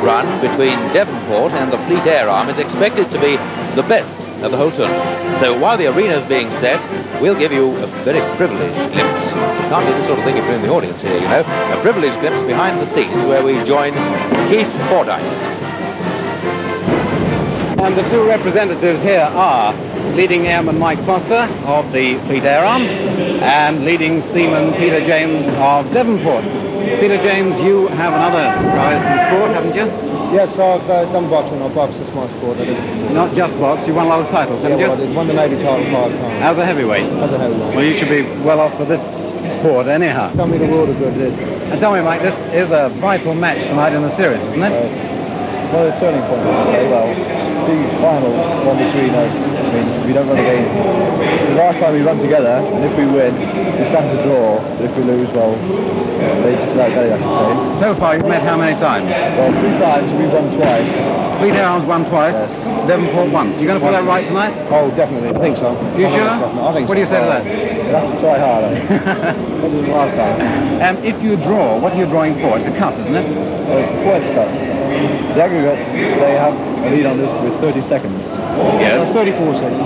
run between Devonport and the Fleet Air Arm is expected to be the best of the whole tournament. So while the arena is being set, we'll give you a very privileged glimpse. Can't do this sort of thing if you're in the audience here, you know. A privileged glimpse behind the scenes where we join Keith Fordyce. And the two representatives here are leading airman Mike Foster of the Fleet Air Arm and leading seaman Peter James of Devonport. Peter James, you have another prize in the sport, haven't you? Yes, I've done boxing. I box, that's my sport. I did. Not just box, you won a lot of titles, haven't you? I did. Won the Navy title 5 times. As a heavyweight? As a heavyweight. Well, you should be well off for this sport anyhow. Tell me the world of good, it is. And tell me, Mike, this is a vital match tonight in the series, isn't it? Well, a turning point, I say. Well, the final one between us, I mean, we don't run again. The last time we run together, and if we win, we stand to draw. But if we lose, well, they just about day, I should say. So far, you've met how many times? Well, 3 times, we've won twice. Fleet Air Arm's won twice, yes. Devonport once. You going to pull that right tonight? Oh, definitely. I think so. You sure? I think so. What do you say to that? We'll have to try harder. Better than last time. If you draw, what are you drawing for? It's a cup, isn't it? Well, it's the points cup. The aggregate, they have a lead on this with 30 seconds. Yes. 34 seconds.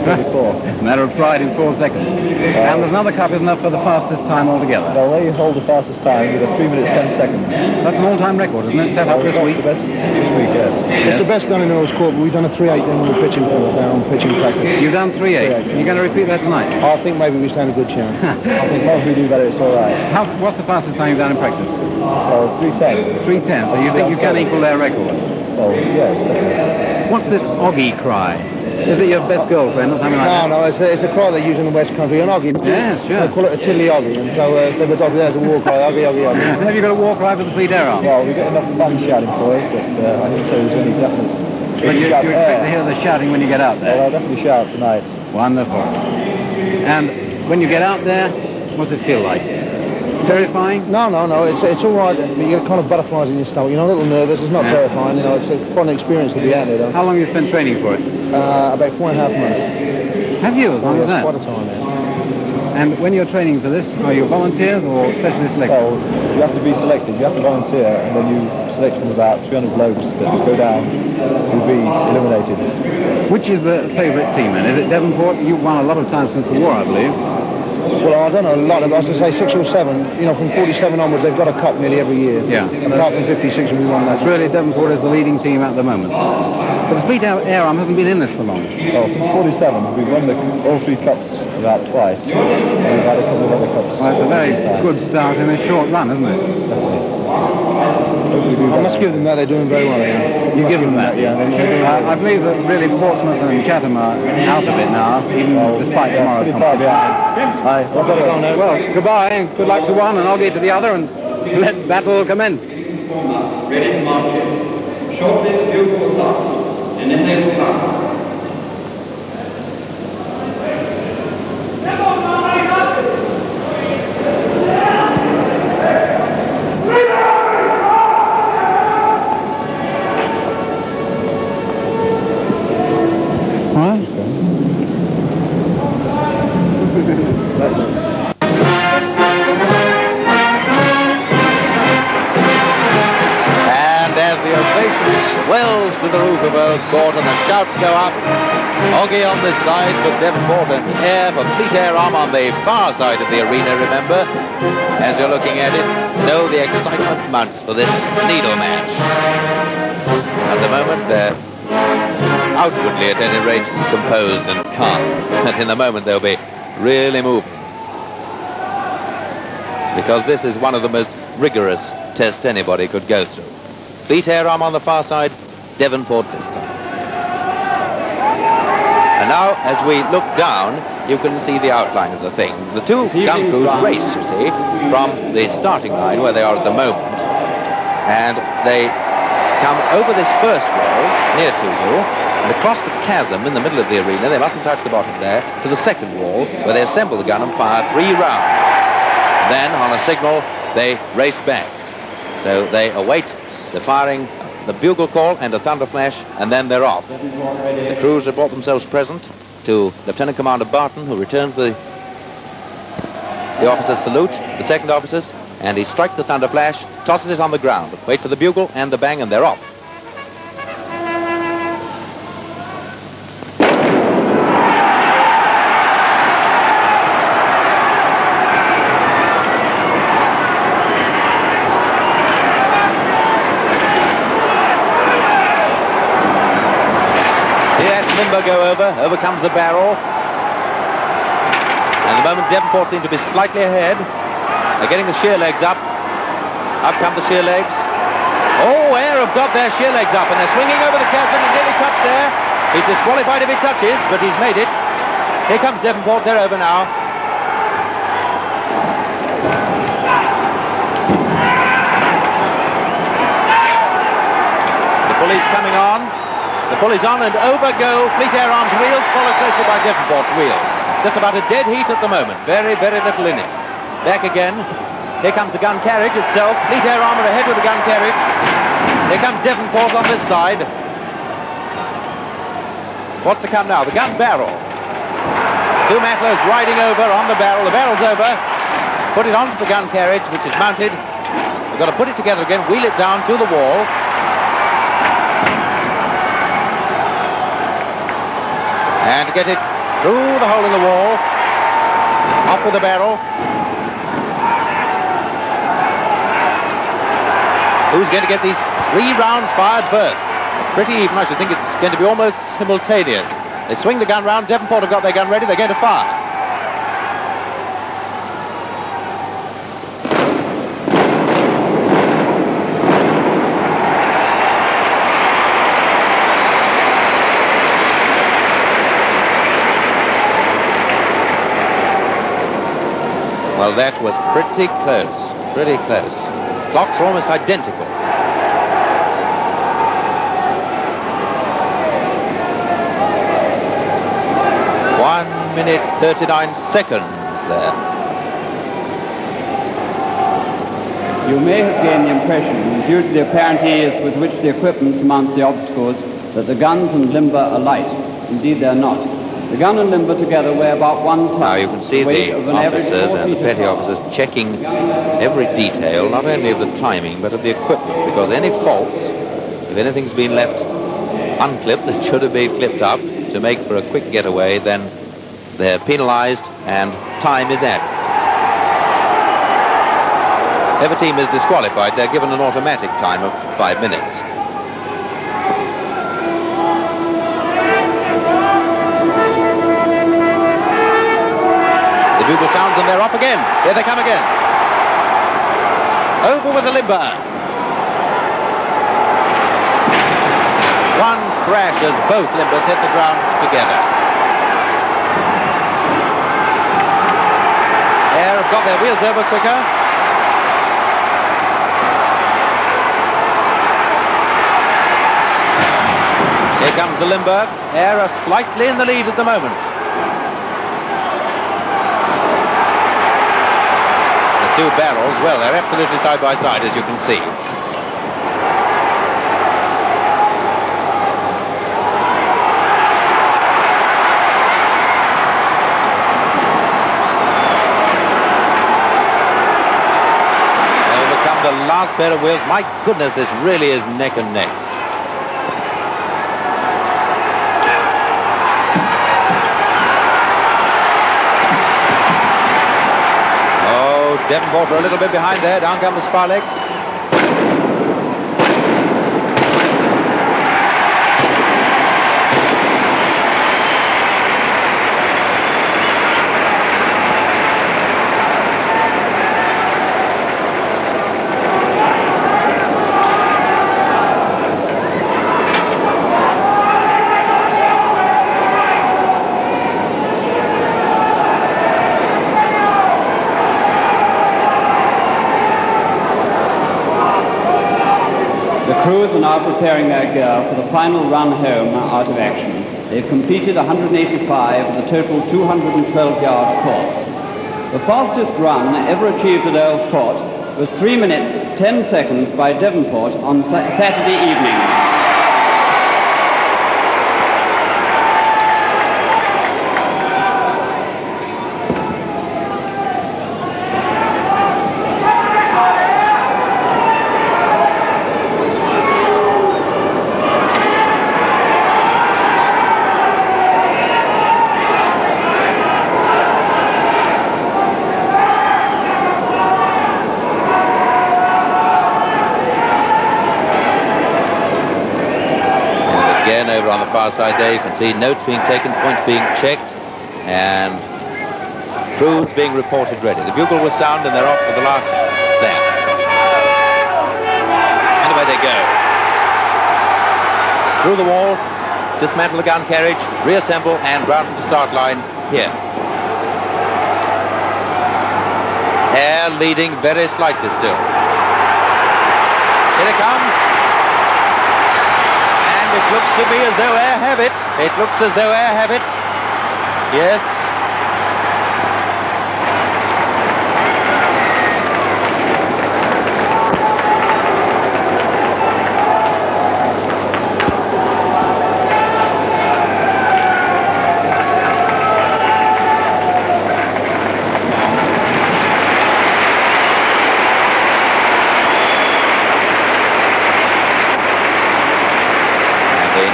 34. Matter of pride in 4 seconds. And there's another cup, isn't there, for the fastest time altogether? Well, they hold the fastest time with a 3 minutes 10 seconds. That's an all-time record, isn't it? Set up this week? The best this week, yes. It's the best done in Earl's Court, but we've done a 3.8 then on the pitching field down on pitching practice. You've done 3.8. You're going to repeat that tonight? I think maybe we stand a good chance. I think as we do better, it's all right. What's the fastest time you've done in practice? Well, 3.10. 3.10, so you think you can equal their record? Oh, yes, definitely. What's this Oggy cry? Is it your best girlfriend or something like that? No, it's a cry they use in the West Country, an Oggy. Yes, sure. They call it a tiddly Oggy, and so if the dog there's a war cry, Oggy, Oggy, Oggy. Have you got a war cry for the Fleet Air Arm? Well, we get enough fun shouting for us, but I didn't say there's any definite. But you expect to hear the shouting when you get out there? Well, I'll definitely shout tonight. Wonderful. And when you get out there, what's it feel like? Terrifying? No, it's all right. You get kind of butterflies in your stomach. You're a little nervous. It's not terrifying. You know, it's a fun experience to be out there, though. How long have you spent training for it? About 4.5 months. Have you? As long as that? Quite a time, yeah. And when you're training for this, are you volunteers or specially selected? Well, you have to be selected. You have to volunteer, and then you select from about 300 blokes that go down to be eliminated. Which is the favourite team, then? Is it Devonport? You've won a lot of times since the war, I believe. Well, I don't know a lot of, I was going to say 6 or 7. You know, from 47 onwards, they've got a cup nearly every year. Yeah. And apart from 56, we won that. It's really Devonport is the leading team at the moment. But the Fleet Air Arm hasn't been in this for long. Well, since 47, we've won all 3 cups about twice. And we've had a couple of other cups. Well, it's a very good start in a short run, isn't it? I must give them that. They're doing very well. You give them that? Yeah. I believe that really Portsmouth and Chatham are out of it now, even despite tomorrow's competition. I've got to go now. Well, goodbye, and good luck to one, and I'll get to the other, and let battle commence. Ready to march in. Shortly, the bugle will sound, and then they will fire. Swells to the roof of Earl's Court and the shouts go up. Oggy on this side for Devonport and Air for Fleet Air Arm on the far side of the arena, remember, as you're looking at it. So the excitement mounts for this needle match. At the moment, they're outwardly, at any rate, composed and calm. But in the moment, they'll be really moving. Because this is one of the most rigorous tests anybody could go through. Fleet Air Arm on the far side, Devonport this side. And now, as we look down, you can see the outline of the thing. The two gun crews race, you see, from the starting line where they are at the moment. And they come over this first wall, near to you, and across the chasm in the middle of the arena, they mustn't touch the bottom there, to the second wall, where they assemble the gun and fire 3 rounds. Then, on a signal, they race back. So they await the firing, the bugle call and a thunder flash, and then they're off. The crews have brought themselves present to Lieutenant Commander Barton, who returns the officer's salute. The second officers, and he strikes the thunder flash, tosses it on the ground. Wait for the bugle and the bang, and they're off. Limber go over comes the barrel. And at the moment Devonport seem to be slightly ahead. They're getting the sheer legs up. Up come the sheer legs. Oh, Ayr have got their sheer legs up and they're swinging over the chasm and nearly touched there. He's disqualified if he touches, but he's made it. Here comes Devonport, they're over now. The pulley's coming on. The pulley's on and over go Fleet Air Arms wheels, followed closely by Devonport's wheels. Just about a dead heat at the moment. Very, very little in it. Back again. Here comes the gun carriage itself. Fleet Air Arm are ahead with the gun carriage. Here comes Devonport on this side. What's to come now? The gun barrel. Two Matlows riding over on the barrel. The barrel's over. Put it onto the gun carriage, which is mounted. We've got to put it together again, wheel it down to the wall. And get it through the hole in the wall. Off with the barrel. Who's going to get these 3 rounds fired first? Pretty even. I should think it's going to be almost simultaneous. They swing the gun round. Devonport have got their gun ready. They're going to fire. Well, that was pretty close, pretty close. Clocks are almost identical. One minute, 39 seconds there. You may have gained the impression, due to the apparent ease with which the equipment surmounts the obstacles, that the guns and limber are light. Indeed, they're not. The gun and limber together weigh about 1 ton. Now you can see the officers and the petty officers checking every detail, not only of the timing, but of the equipment, because any faults, if anything's been left unclipped that should have been clipped up to make for a quick getaway, then they're penalized and time is added. If a team is disqualified, they're given an automatic time of 5 minutes. The bugle sounds and they're off again. Here they come again. Over with the limber. One crash as both limbers hit the ground together. Ayr have got their wheels over quicker. Here comes the limber. Ayr are slightly in the lead at the moment. The two barrels, well, they're absolutely side by side, as you can see. Over come the last pair of wheels. My goodness, this really is neck and neck. Devonport are a little bit behind there. Down come the Sparlegs. Crews are now preparing their gear for the final run home out of action. They've completed 185 of the total 212-yard course. The fastest run ever achieved at Earl's Court was 3 minutes, 10 seconds by Devonport on Saturday evening. on the far side there. You can see notes being taken, points being checked, and crews being reported ready. The bugle will sound and they're off for the last there. And away they go. Through the wall, dismantle the gun carriage, reassemble, and round to the start line here. Air leading very slightly still. Here they come. And it looks to me as though Air have it. It looks as though Air have it. Yes.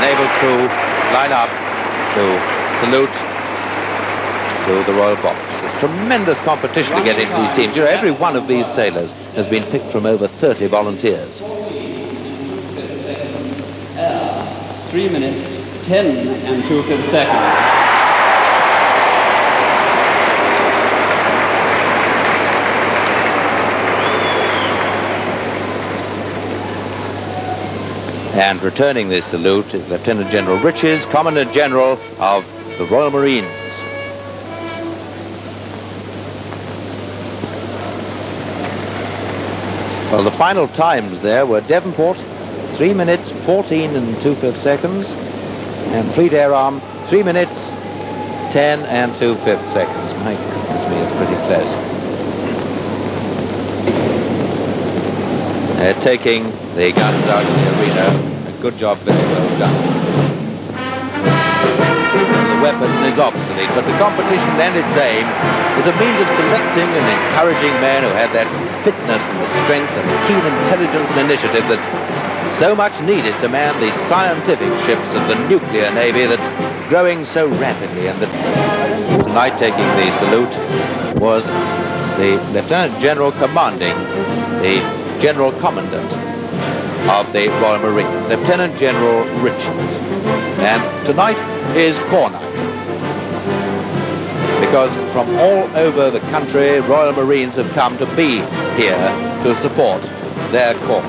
Naval crew line up to salute to the Royal Box. There's tremendous competition to get into these teams. You know, every one of these sailors has been picked from over 30 volunteers. 3 minutes, 10 and 2/5 seconds. And returning this salute is Lieutenant General Riches, Commandant General of the Royal Marines. Well, the final times there were Devonport, 3 minutes, 14 and 2/5 seconds, and Fleet Air Arm, 3 minutes, 10 and 2/5 seconds. My goodness me, it's pretty close. They're taking the guns out of the arena. A good job, very well done. The weapon is obsolete, but the competition then, its aim, is a means of selecting and encouraging men who have that fitness and the strength and the keen intelligence and initiative that's so much needed to man the scientific ships of the nuclear navy that's growing so rapidly. And that tonight taking the salute was the Lieutenant General commanding the General Commandant of the Royal Marines, Lieutenant General Richards. And tonight is Corps Night, because from all over the country, Royal Marines have come to be here to support their corps.